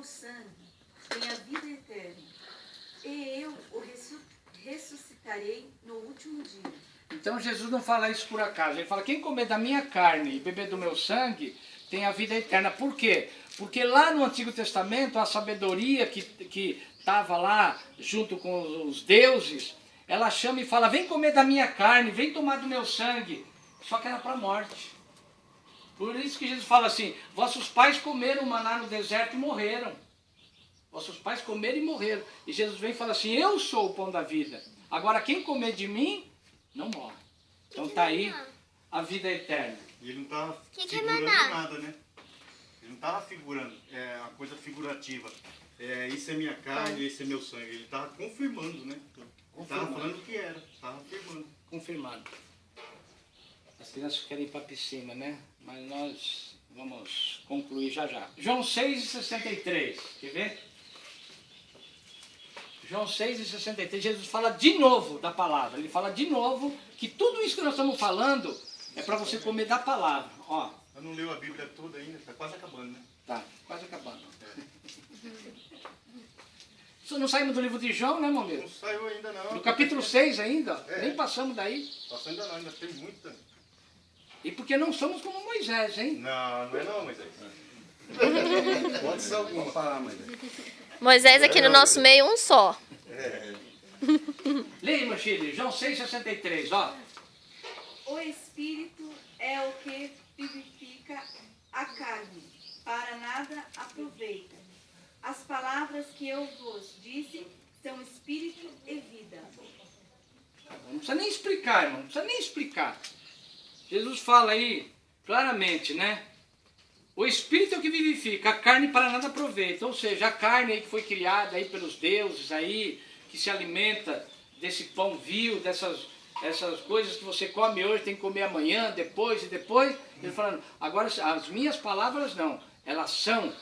meu sangue tem a vida eterna, e eu o ressuscitarei no último dia. Então Jesus não fala isso por acaso. Ele fala, quem comer da minha carne e beber do meu sangue tem a vida eterna. Por quê? Porque lá no Antigo Testamento, a sabedoria que estava lá junto com os deuses, ela chama e fala, vem comer da minha carne, vem tomar do meu sangue. Só que era para a morte. Por isso que Jesus fala assim, vossos pais comeram maná no deserto e morreram. Vossos pais comeram e morreram. E Jesus vem e fala assim, eu sou o pão da vida. Agora quem comer de mim, não morre. Então está aí a vida eterna. E ele não estava figurando nada, né? Ele não estava figurando, uma coisa figurativa. Isso é minha carne, esse é meu sangue. Ele estava confirmando, né? Estava falando o que era, estava afirmando. Confirmado. As crianças querem ir para a piscina, né? Mas nós vamos concluir já já. João 6,63. Quer ver? João 6,63. Jesus fala de novo da palavra. Ele fala de novo que tudo isso que nós estamos falando é para você comer da palavra. Ó. Eu não leu a Bíblia toda ainda, está quase acabando, né? Tá, quase acabando. Não saímos do livro de João, né, Momento? Não saiu ainda não. No capítulo 6 ainda, nem passamos daí. Passou ainda não, ainda tem muita. E porque não somos como Moisés, hein? Não, não é não, Moisés. Pode ser alguma palavra, Moisés. Moisés aqui no nosso meio, um só. Leia, meu filho, João 6,63, ó. O Espírito é o que vivifica a carne, para nada aproveita. As palavras que eu vos disse são espírito e vida. Não precisa nem explicar, irmão, não precisa nem explicar. Jesus fala aí claramente, né? O Espírito é o que vivifica, a carne para nada aproveita. Ou seja, a carne aí que foi criada aí pelos deuses aí, que se alimenta desse pão vil, essas coisas que você come hoje, tem que comer amanhã, depois e depois. Ele falando, agora as minhas palavras não, elas são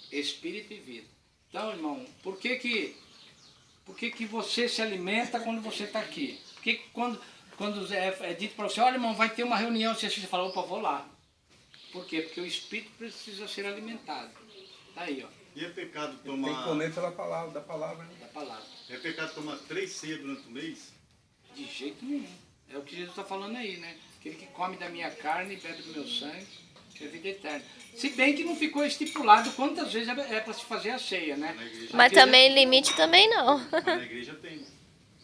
Espírito e vida. Então, irmão, por que que você se alimenta quando você está aqui? Por que quando é dito para você, olha, irmão, vai ter uma reunião, você fala, opa, vou lá. Por quê? Porque o Espírito precisa ser alimentado. Está aí, ó. E é pecado tomar... Tem que comer pela palavra, da palavra. Né? Da palavra. É pecado tomar 3 ceias durante o mês? De jeito nenhum. É o que Jesus está falando aí, né? Aquele que come da minha carne e bebe do meu sangue, é vida eterna. Se bem que não ficou estipulado quantas vezes é para se fazer a ceia, né? Mas também limite também não. Na igreja tem.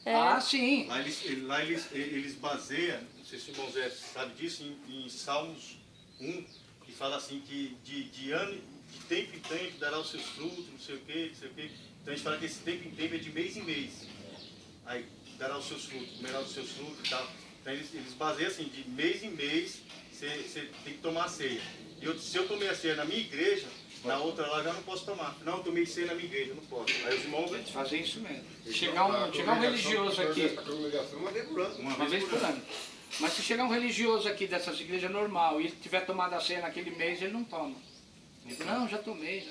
Ah, sim. Lá eles baseiam, não sei se o irmão Zé sabe disso, em Salmos 1, que fala assim que de ano, de tempo em tempo dará os seus frutos, não sei o quê, não sei o quê. Então a gente fala que esse tempo em tempo é de mês em mês. Aí dará os seus frutos, comerá os seus frutos e tal. Então eles baseiam assim, de mês em mês, você tem que tomar a ceia. E se eu tomei a ceia na minha igreja, na outra lá já não posso tomar. Não, eu tomei ceia na minha igreja, não posso. Aí os irmãos... Tem que fazer isso mesmo. Chegar um religioso aqui. Uma vez por ano. Mas se chegar um religioso aqui dessas igrejas normal e ele tiver tomado a ceia naquele mês, ele não toma. Ele diz, não, já tomei.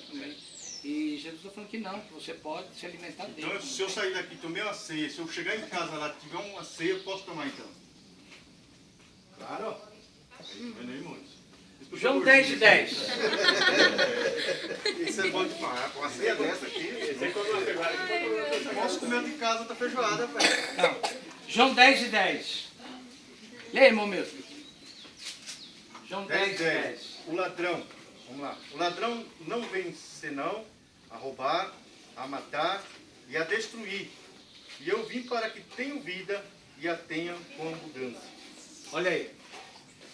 E Jesus está falando que não, que você pode se alimentar dele. Então, se eu sair daqui e tomei uma ceia, se eu chegar em casa lá e tiver uma ceia, eu posso tomar então? Claro. Vendo aí, irmãos? João 10:10. Isso é bom demais. Uma ceia dessa aqui. Posso comer de casa outra feijoada, velho. Não. João 10:10. Leia, irmão meu. João 10:10. O ladrão, vamos lá. O ladrão não vem senão a roubar, a matar e a destruir. E eu vim para que tenham vida e a tenham com abundância. Olha aí.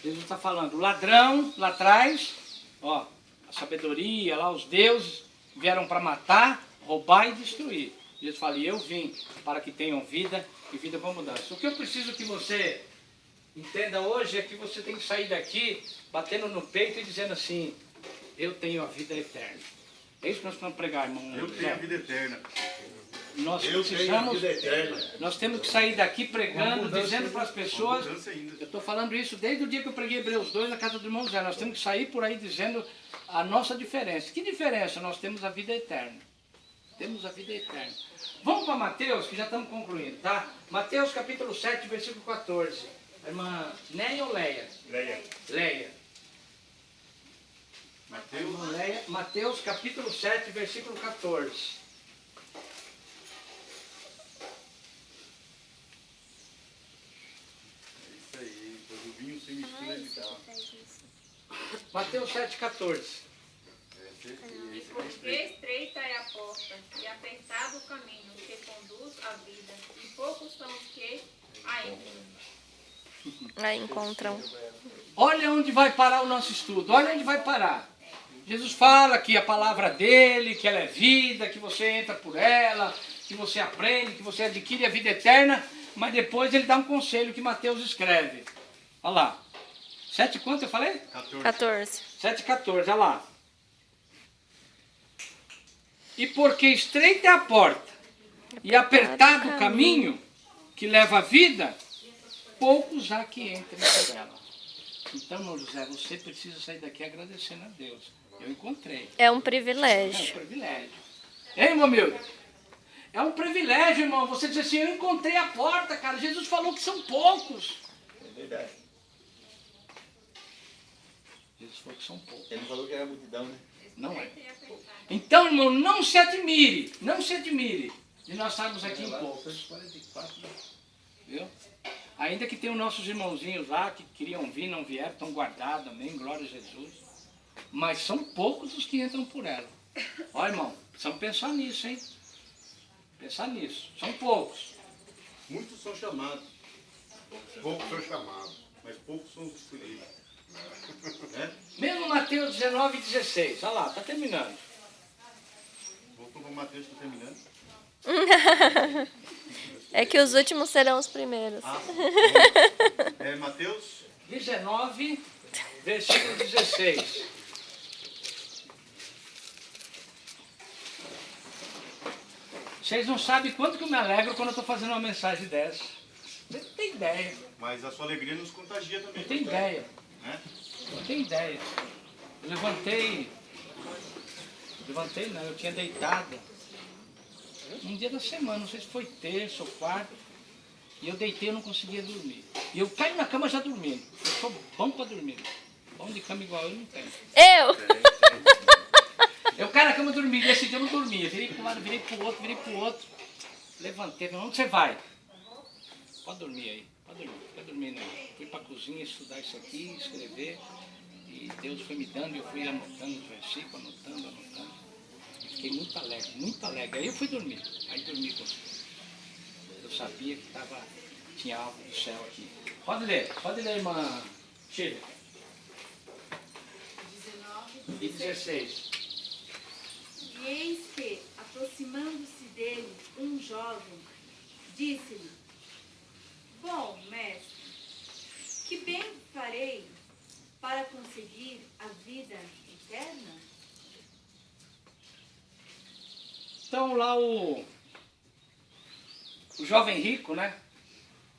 Jesus está falando, o ladrão lá atrás, ó, a sabedoria, lá os deuses vieram para matar, roubar e destruir. Jesus fala, e eu vim para que tenham vida e vida com abundância. O que eu preciso que você entenda hoje é que você tem que sair daqui batendo no peito e dizendo assim, eu tenho a vida eterna. É isso que nós vamos pregar, irmão. Eu tenho a vida eterna. Nós Eu tenho a vida eterna. nós temos que sair daqui pregando, dizendo para as pessoas, eu estou falando isso desde o dia que eu preguei Hebreus 2 na casa do irmão Zé, nós temos que sair por aí dizendo a nossa diferença. Que diferença? Nós temos a vida eterna. Temos a vida eterna. Vamos para Mateus, que já estamos concluindo, tá? Mateus capítulo 7, versículo 14. A irmã Neia ou Leia? Leia. Leia. Mateus capítulo 7, versículo 14. É isso aí, pois o vinho sem mistura ele dá. Mateus 7, 14. Porque estreita é a porta e apertado o caminho que conduz à vida, e poucos são os que a entram. Aí encontram. Olha onde vai parar o nosso estudo, olha onde vai parar. Jesus fala que a palavra dele, que ela é vida, que você entra por ela, que você aprende, que você adquire a vida eterna, mas depois ele dá um conselho que Mateus escreve. Olha lá. 7 quanto eu falei? 14. 7,14, olha lá. E porque estreita é a porta e apertado o caminho que leva à vida, poucos há que entrem por ela. Então, meu José, você precisa sair daqui agradecendo a Deus. Eu encontrei. É um É um privilégio. privilégio. Hein, irmão meu? É um privilégio, irmão. Você diz assim, eu encontrei a porta, cara. Jesus falou que são poucos. É verdade. Jesus falou que são poucos. Ele falou que era multidão, né? Não é. Então, irmão, não se admire de nós estarmos aqui em poucos. 44, viu? Ainda que tenham nossos irmãozinhos lá que queriam vir, não vieram, estão guardados, amém, glória a Jesus. Mas são poucos os que entram por ela. Ó, irmão, precisamos pensar nisso, hein? Pensar nisso. São poucos. Muitos são chamados. Poucos são chamados, mas poucos são escolhidos. Né? Mesmo Mateus 19, 16. Olha lá, está terminando. Voltou para Mateus, está terminando. É que os últimos serão os primeiros. É Mateus 19, versículo 16. Vocês não sabem quanto que eu me alegro quando eu estou fazendo uma mensagem dessa. Você não tem ideia. Mas a sua alegria nos contagia também. Não tem ideia. Né? Não tem ideia. Eu levantei não, eu tinha deitado. Um dia da semana, não sei se foi terça ou quarta. E eu deitei e não conseguia dormir. E eu caí na cama já dormindo. Eu sou bom para dormir. Bom de cama igual eu não tenho. Eu caí na cama dormindo, e esse dia eu não dormia. Virei para um lado, virei para o outro. Levantei, falei, onde você vai? Pode dormir aí, pode dormir, fica dormindo aí. Fui para a cozinha estudar isso aqui, escrever. E Deus foi me dando, e eu fui anotando os versículos, anotando. Fiquei muito alegre. Aí eu fui dormir. Aí dormi com você. Eu sabia que tinha algo do céu aqui. Pode ler, irmã Sheila. 19, E 16. E eis que, aproximando-se dele um jovem, disse-lhe: Bom, mestre, que bem farei para conseguir a vida eterna? Então lá o jovem rico, né?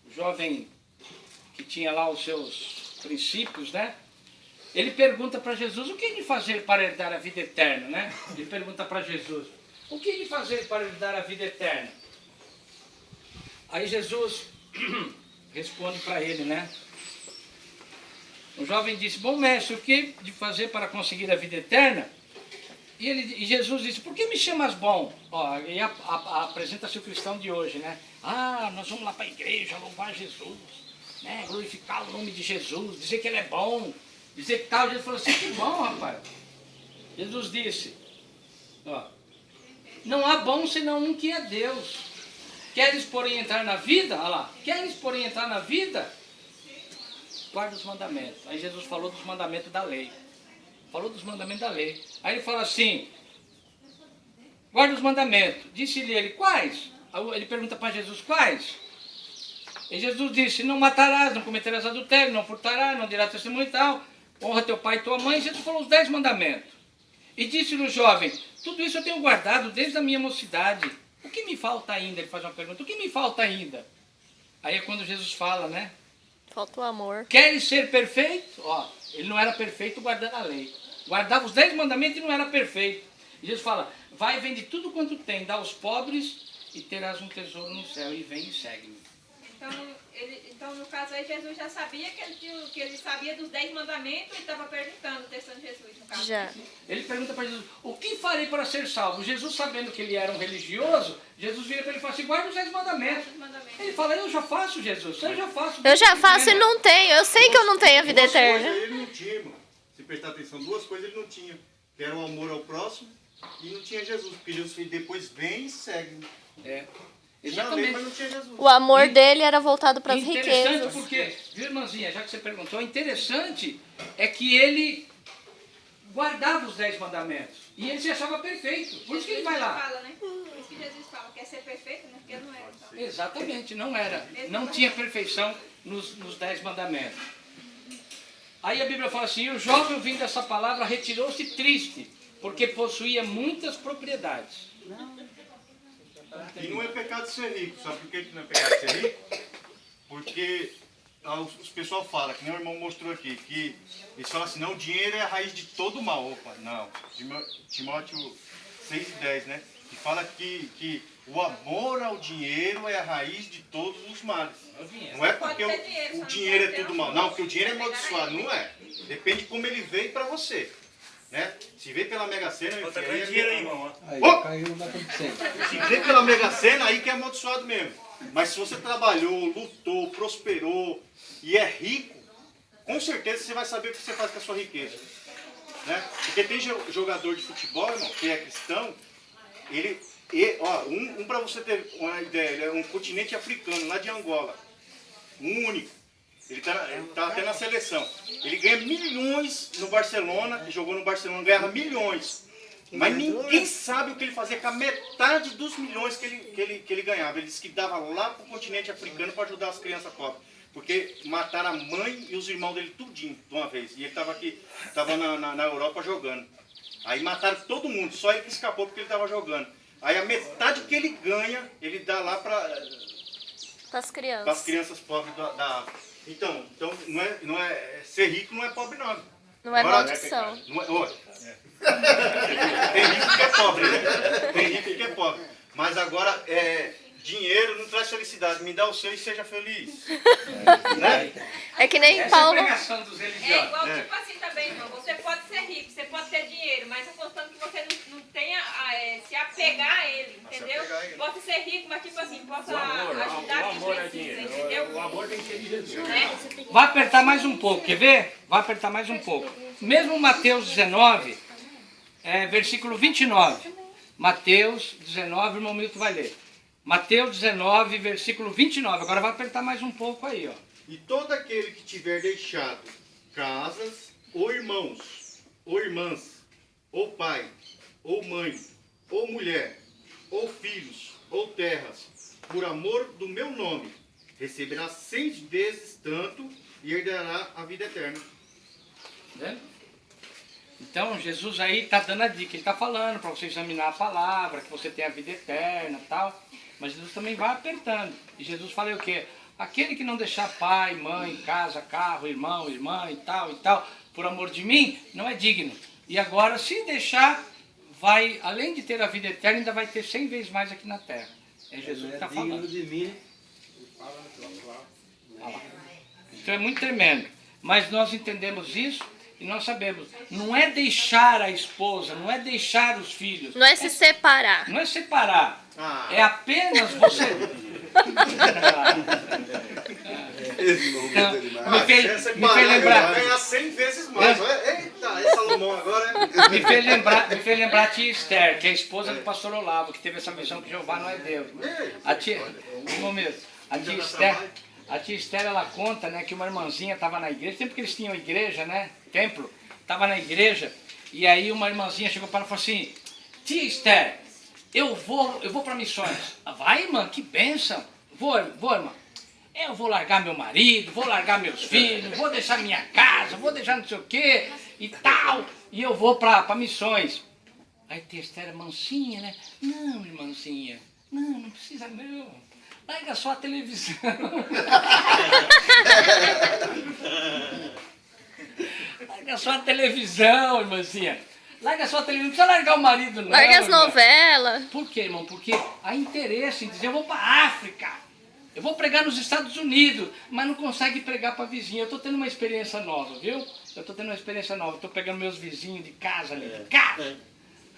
O jovem que tinha lá os seus princípios, né? Ele pergunta para Jesus, o que ele fazer para herdar a vida eterna, né? Ele pergunta para Jesus, o que ele fazer para herdar a vida eterna? Aí Jesus responde para ele, né? O jovem disse, bom mestre, o que de fazer para conseguir a vida eterna? E Jesus disse, por que me chamas bom? Ó, e apresenta-se o cristão de hoje, né? Ah, nós vamos lá para a igreja louvar Jesus, né? Glorificar o nome de Jesus, dizer que ele é bom, dizer que tal. Jesus falou assim, que bom, rapaz. Jesus disse, ó, não há bom senão um que é Deus. Queres, porém, entrar na vida? Olha lá, queres, porém, entrar na vida? Guarda os mandamentos. Aí Jesus falou dos mandamentos da lei. Falou dos mandamentos da lei. Aí ele fala assim, guarda os mandamentos. Disse-lhe ele, quais? Ele pergunta para Jesus, quais? E Jesus disse, não matarás, não cometerás adultério, não furtarás, não dirás testemunho e tal, honra teu pai e tua mãe. Jesus falou os 10 mandamentos. E disse-lhe o jovem, tudo isso eu tenho guardado desde a minha mocidade. O que me falta ainda? Ele faz uma pergunta, o que me falta ainda? Aí é quando Jesus fala, né? Falta o amor. Queres ser perfeito? Ó, ele não era perfeito guardando a lei. Guardava os 10 mandamentos e não era perfeito. E Jesus fala, vai e vende tudo quanto tem, dá aos pobres e terás um tesouro no céu. E vem e segue-me. Então, no caso aí, Jesus já sabia que ele sabia dos 10 mandamentos e estava perguntando, testando Jesus, no caso. Já. Ele pergunta para Jesus, o que farei para ser salvo? Jesus, sabendo que ele era um religioso, Jesus vira para ele e fala assim, guarda os 10 mandamentos. Os mandamentos. Ele fala, eu já faço, Jesus, eu já faço. Eu já faço e não tenho. Eu sei que eu não tenho a vida Duas coisas eterna. ele não tinha, irmão. Se prestar atenção, duas coisas ele não tinha. Que era o amor ao próximo e não tinha Jesus. Porque Jesus depois vem e segue. É, Tinha a lei, exatamente. mas não tinha Jesus. O amor dele era voltado para as Interessante riquezas. porque, viu, irmãzinha, já que você perguntou, interessante é que ele guardava os 10 mandamentos. E ele se achava perfeito. Por isso que ele vai lá. Fala, né? Por isso que Jesus fala, quer ser perfeito, né? Porque ele não era. Então. Exatamente, não era. Não tinha perfeição nos 10 mandamentos. Aí a Bíblia fala assim, o jovem ouvindo essa palavra retirou-se triste, porque possuía muitas propriedades. E não é pecado ser rico. Sabe por que não é pecado ser rico? Porque os pessoal falam, que nem o irmão mostrou aqui, que eles falam assim, não, o dinheiro é a raiz de todo mal. Opa, não. Timóteo 6:10, né? Que fala que o amor ao dinheiro é a raiz de todos os males. Não é porque o dinheiro é tudo mal. Não, porque o dinheiro é amaldiçoado. Não é. Depende de como ele veio para você. Né? Se veio pela Mega Sena, meu filho, aí dinheiro aí, irmão. Aí, caiu, não vai acontecer. se veio pela Mega Sena, aí que é amaldiçoado mesmo. Mas se você trabalhou, lutou, prosperou e é rico, com certeza você vai saber o que você faz com a sua riqueza. Né? Porque tem jogador de futebol, irmão, que é cristão, para você ter uma ideia, ele é um continente africano, lá de Angola. Um único. Ele tá até na seleção. Ele ganha milhões no Barcelona, que jogou no Barcelona, ganhava milhões. Mas ninguém sabe o que ele fazia com a metade dos milhões que ele ganhava. Ele disse que dava lá pro continente africano para ajudar as crianças pobres. Porque mataram a mãe e os irmãos dele tudinho de uma vez. E ele estava na Europa jogando. Aí mataram todo mundo, só ele que escapou porque ele estava jogando. Aí a metade que ele ganha, ele dá lá para as crianças pobres da África. Então não é ser rico não é pobre não. Não é Agora, maldição. Tem rico que é pobre, né? Tem rico que é pobre. Mas agora, dinheiro não traz felicidade. Me dá o seu e seja feliz. Né? É que nem Essa Paulo. é a pregação dos É religiosos. igual tipo assim também, irmão. Você pode ser rico, você pode ter dinheiro, mas é constando que você não tenha se apegar a ele, entendeu? apegar a ele. Pode ser rico, mas tipo assim, possa ajudar quem precisa, entendeu? O amor tem que ser de Jesus. Né? Vai apertar mais um pouco, quer ver? Vai apertar mais um pouco. Mesmo Mateus 19, versículo 29. Mateus 19, irmão Milton vai ler. Mateus 19, versículo 29. Agora vai apertar mais um pouco aí, ó. E todo aquele que tiver deixado casas, ou irmãos, ou irmãs, ou pai, ou mãe, ou mulher, ou filhos, ou terras, por amor do meu nome, receberá 100 vezes tanto e herdará a vida eterna. Vendo? Então Jesus aí está dando a dica, ele está falando para você examinar a palavra, que você tem a vida eterna e tal. Mas Jesus também vai apertando. E Jesus fala o quê? Aquele que não deixar pai, mãe, casa, carro, irmão, irmã e tal, por amor de mim, não é digno. E agora, se deixar, vai, além de ter a vida eterna, ainda vai ter 100 vezes mais aqui na terra. É Jesus que está falando. de mim. Então é muito tremendo. Mas nós entendemos isso e nós sabemos. Não é deixar a esposa, não é deixar os filhos. Não é se separar. Não é separar. Ah. É apenas você... me fez lembrar. Vai ganhar 100 vezes mais. Eita, esse Salomão agora Me fez lembrar a tia Esther, que é a esposa do pastor Olavo, que teve essa visão que Jeová não é Deus. A tia, um momento, a tia Esther, ela conta, né, que uma irmãzinha estava na igreja, sempre que eles tinham igreja, né, templo, estava na igreja, e aí uma irmãzinha chegou para ela e falou assim, tia Esther, eu vou para missões. Vai, irmã, que bênção. Vou, irmã. Eu vou largar meu marido, vou largar meus filhos, vou deixar minha casa, vou deixar não sei o quê e tal. E eu vou para missões. Aí tia Esther é mansinha, né? Não, irmãzinha, não precisa não. Larga só a televisão. Larga só a televisão, irmãzinha. Larga só a televisão, não precisa largar o marido não. Larga as irmã. novelas. Por quê, irmão? Porque há interesse em dizer, eu vou para a África. Eu vou pregar nos Estados Unidos, mas não consegue pregar para vizinho. Eu estou tendo uma experiência nova, viu? Eu estou tendo uma experiência nova. Estou pegando meus vizinhos de casa ali, de casa.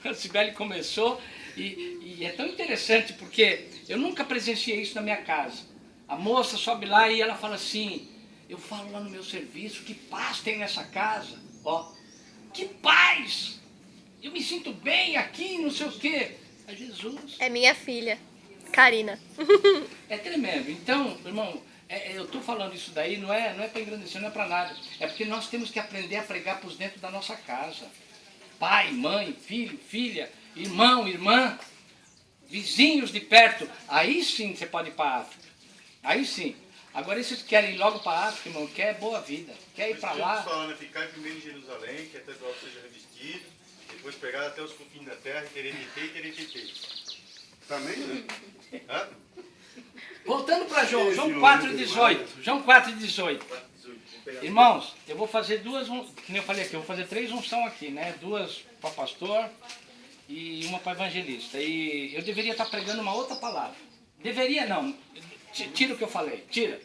A Cibele começou e é tão interessante porque eu nunca presenciei isso na minha casa. A moça sobe lá e ela fala assim, eu falo lá no meu serviço, que paz tem nessa casa. Ó, que paz! Eu me sinto bem aqui, não sei o quê. É Jesus. É minha filha, Karina. É tremendo. Então, irmão, eu estou falando isso daí, não é para engrandecer, não é para nada. É porque nós temos que aprender a pregar para os dentro da nossa casa. Pai, mãe, filho, filha, irmão, irmã, vizinhos de perto. Aí sim você pode ir para a África. Aí sim. Agora, esses querem ir logo para a África, irmão, quer boa vida. Quer ir para lá. Falando, ficar primeiro em Jerusalém, que até do alto seja revestido, depois pegar até os confins da terra, teretetê. Também, né? Hã? Voltando para João 4,18. João 4,18. Irmãos, eu vou fazer duas, que nem eu falei aqui, eu vou fazer 3 unção aqui, né? 2 para pastor e uma para evangelista. E eu deveria estar pregando uma outra palavra. Deveria não. Tira o que eu falei, tira.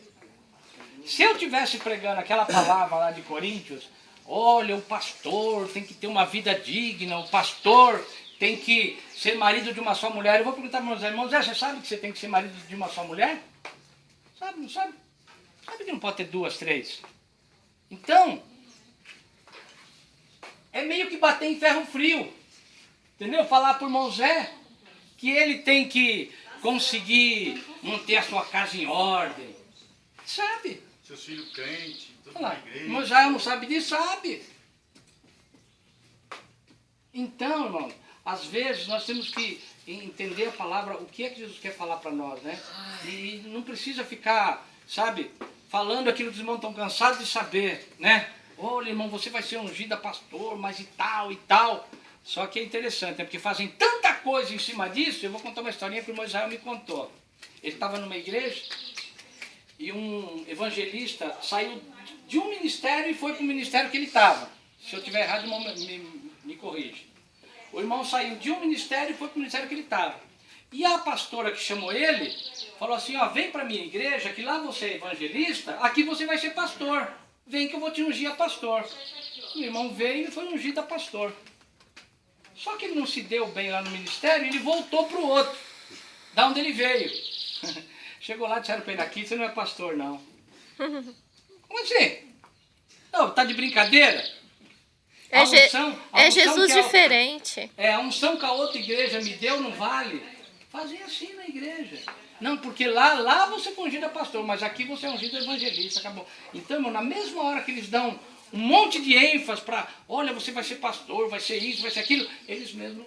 Se eu tivesse pregando aquela palavra lá de Coríntios, olha, o pastor tem que ter uma vida digna, o pastor tem que ser marido de uma só mulher. Eu vou perguntar para meus irmãos, você sabe que você tem que ser marido de uma só mulher? Sabe, não sabe? Sabe que não pode ter 2, 3? Então, é meio que bater em ferro frio. Entendeu? Falar para o irmão Zé que ele tem que conseguir manter a sua casa em ordem. Sabe? Seus filhos crentes, tudo Olha na lá, igreja. mas já não sabe disso, sabe? Então, irmão, às vezes nós temos que entender a palavra, o que é que Jesus quer falar para nós, né? E não precisa ficar, sabe, falando aquilo que os irmãos estão cansados de saber, né? Olha, irmão, você vai ser ungido a pastor, mas e tal, e tal. Só que é interessante, né? Porque fazem tanta coisa em cima disso. Eu vou contar uma historinha que o irmão Israel me contou. Ele estava numa igreja e um evangelista saiu de um ministério e foi para o ministério que ele estava. Se eu estiver errado, irmão, me corrija. O irmão saiu de um ministério e foi para o ministério que ele estava. E a pastora que chamou ele, falou assim, ó, vem para a minha igreja, que lá você é evangelista, aqui você vai ser pastor. Vem que eu vou te ungir a pastor. O irmão veio e foi ungido a pastor. Só que ele não se deu bem lá no ministério, ele voltou para o outro, da onde ele veio. Chegou lá e disseram para ele, aqui você não é pastor, não. Como assim? Não, tá de brincadeira? É, A unção Jesus que diferente. a unção que a outra igreja me deu não vale. Fazem assim na igreja. Não, porque lá você foi ungido a pastor, mas aqui você é ungido evangelista, acabou. Então, irmão, na mesma hora que eles dão um monte de ênfase para, olha, você vai ser pastor, vai ser isso, vai ser aquilo, eles mesmos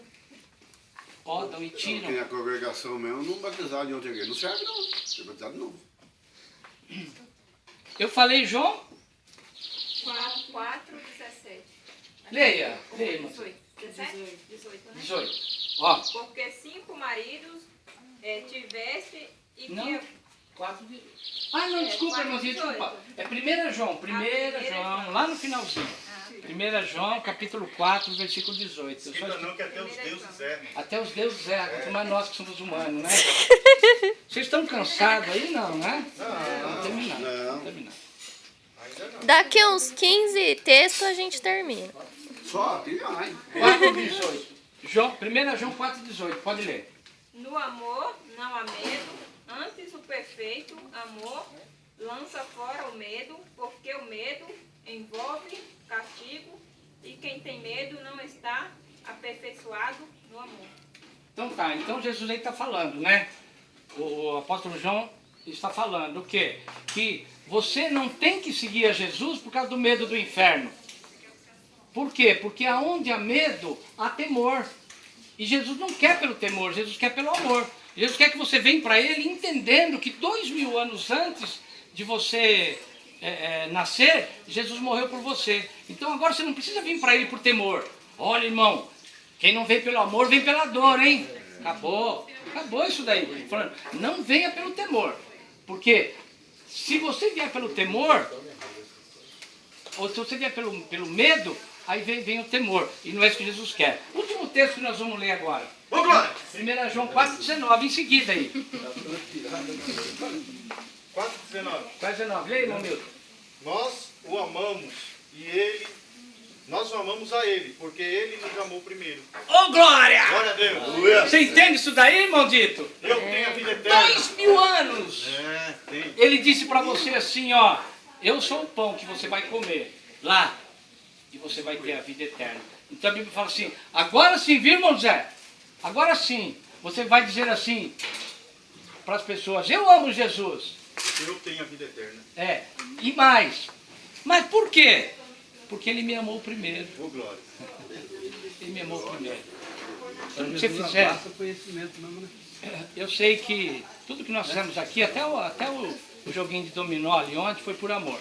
podam e tiram. Tem a congregação mesmo, não batizar de outra igreja. Não serve não, ser batizado de novo. Eu falei, João? 4, 17. Leia, irmão. 18. 17? 18, né? 18. Ó, Porque 5 maridos tiveste e não. que... 4 de... Ah, não, desculpa, irmãozinho, desculpa. É 1 João, 1 João, lá no finalzinho. 1 João, capítulo 4, versículo 18. Eu só Escrita não que até os deuses erram. Até os deuses erram, quanto mais nós que somos humanos, né? Vocês estão cansados aí, não, né? Vamos terminar. Vamos terminar. Daqui uns 15 textos a gente termina. Só, tem mais. 4, 18. 1 João 4, 18, pode ler. No amor não há medo, antes o perfeito amor lança fora o medo, porque o medo envolve castigo e quem tem medo não está aperfeiçoado no amor. Então tá, então Jesus aí está falando, né? O apóstolo João está falando o quê? Que você não tem que seguir a Jesus por causa do medo do inferno. Por quê? Porque aonde há medo, há temor. E Jesus não quer pelo temor, Jesus quer pelo amor. Jesus quer que você venha para Ele entendendo que 2000 anos antes de você nascer, Jesus morreu por você. Então agora você não precisa vir para Ele por temor. Olha, irmão, quem não vem pelo amor, vem pela dor, hein? Acabou isso daí. Falando, não venha pelo temor. Porque se você vier pelo temor, ou se você vier pelo medo, aí vem o temor. E não é isso que Jesus quer. Último texto que nós vamos ler agora. Ô, Glória! 1 João 4,19, em seguida aí. 4,19. 4,19, lê aí, irmão Milton. Nós o amamos nós o amamos a ele, porque ele nos amou primeiro. Ô, Glória! Glória a Deus. Você entende isso daí, irmão Dito? Eu tenho a vida eterna. 2000 anos! Tem. Ele disse para você assim, ó, eu sou o pão que você vai comer lá e você vai ter a vida eterna. Então a Bíblia fala assim, agora sim, viu, irmão Zé? Agora sim, você vai dizer assim para as pessoas, eu amo Jesus. Eu tenho a vida eterna. E mais. Mas por quê? Porque ele me amou primeiro. Ô, Glória. Ele me amou primeiro. Então, O que você Jesus fizer, abraça o conhecimento mesmo, né? eu sei que tudo que nós fizemos aqui, até o joguinho de dominó ali ontem, foi por amor.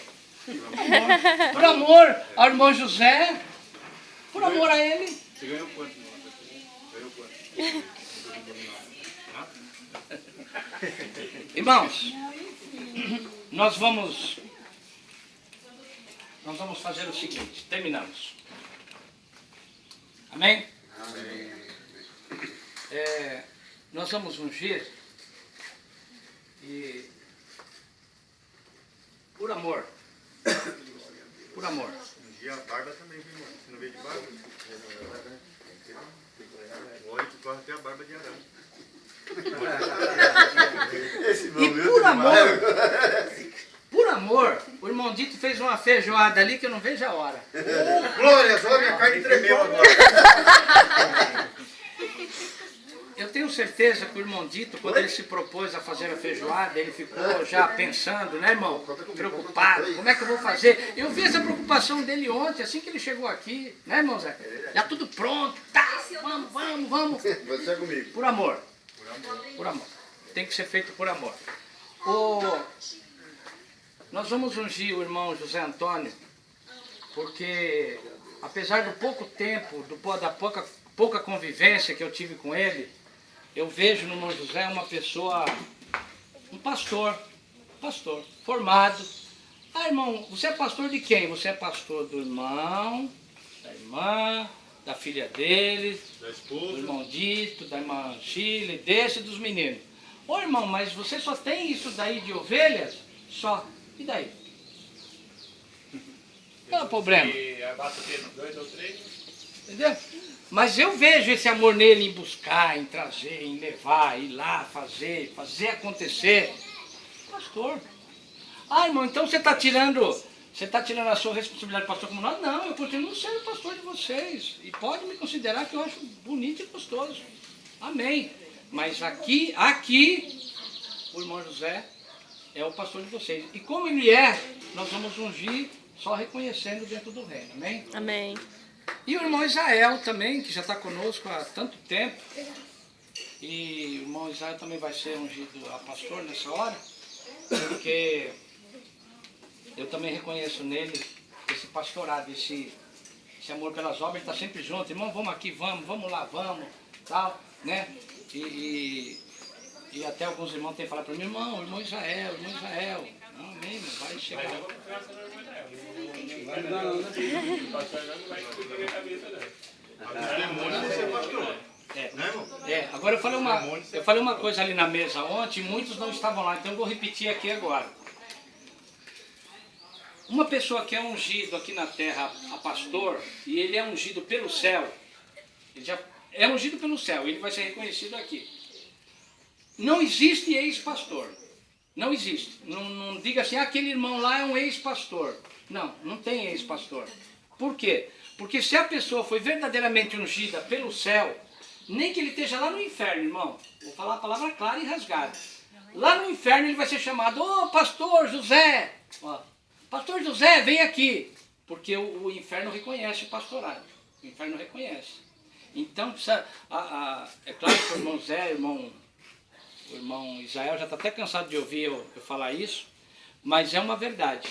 Por amor ao irmão José, por amor a ele. Você ganhou quanto? Ganhou quanto? Irmãos, nós vamos fazer o seguinte, terminamos. Amém? Nós vamos ungir e por amor. Por amor. E a barba também, viu, irmão? Você não veio de barba? Olha que corre até a barba de Arão. E por amor, o irmão Dito fez uma feijoada ali que eu não vejo a hora. Glória, só minha carne tremeu agora. Eu tenho certeza que o irmão Dito, quando ele se propôs a fazer a feijoada, ele ficou já pensando, né, irmão? Preocupado. Como é que eu vou fazer? Eu vi essa preocupação dele ontem, assim que ele chegou aqui, né, irmão Zé? Já tudo pronto, tá? Vamos. Você é comigo. Por amor. Por amor. Tem que ser feito por amor. Nós vamos ungir o irmão José Antônio, porque apesar do pouco tempo, da pouca convivência que eu tive com ele, eu vejo no irmão José uma pessoa, um pastor formado. Ah, irmão, você é pastor de quem? Você é pastor do irmão, da irmã, da filha deles, Da esposa. do irmão Dito, da irmã Chile, desse e dos meninos. Ô irmão, mas você só tem isso daí de ovelhas? Só. E daí? Qual é o problema? Entendeu? Mas eu vejo esse amor nele em buscar, em trazer, em levar, ir lá, fazer acontecer. Pastor. Ah, irmão, então você está tirando a sua responsabilidade de pastor como nós? Não, eu continuo sendo pastor de vocês. E pode me considerar que eu acho bonito e gostoso. Amém. Mas aqui, o irmão José é o pastor de vocês. E como ele é, nós vamos ungir só reconhecendo dentro do reino. Amém? Amém. E o irmão Israel também, que já está conosco há tanto tempo. E o irmão Israel também vai ser ungido a pastor nessa hora. Porque eu também reconheço nele esse pastorado, esse amor pelas obras. Ele está sempre junto. Irmão, vamos aqui, vamos lá, vamos, tal, né? E até alguns irmãos têm falado para mim, irmão Israel. Não, amém, vai chegar. Agora eu falei uma coisa ali na mesa ontem, muitos não estavam lá, então eu vou repetir aqui agora. Uma pessoa que é ungido aqui na terra a pastor, e ele é ungido pelo céu, ele já é ungido pelo céu, ele vai ser reconhecido aqui. Não existe ex-pastor. Não existe. Não diga assim, aquele irmão lá é um ex-pastor. Não tem ex-pastor. Por quê? Porque se a pessoa foi verdadeiramente ungida pelo céu, nem que ele esteja lá no inferno, irmão, vou falar a palavra clara e rasgada. Lá no inferno ele vai ser chamado, pastor José, pastor José, vem aqui. Porque o inferno reconhece o pastorado. O inferno reconhece. Então, é claro que o irmão Zé, o irmão Israel já está até cansado de ouvir eu falar isso, mas é uma verdade.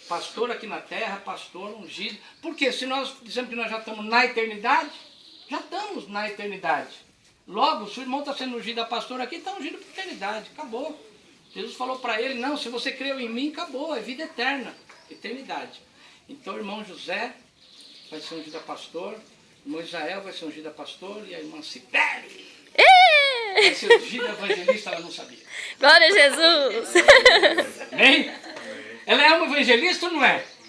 Pastor aqui na terra, pastor ungido. Porque se nós dizemos que nós já estamos na eternidade, já estamos na eternidade. Logo, se o irmão está sendo ungido a pastor aqui, está ungido para a eternidade. Acabou. Jesus falou para ele, não, se você creu em mim, acabou, é vida eterna, eternidade. Então o irmão José vai ser ungido a pastor, o irmão Israel vai ser ungido a pastor e a irmã Cibele Vai ser ungida evangelista, ela não sabia. Glória a Jesus. Amém? Ela é uma evangelista ou não é?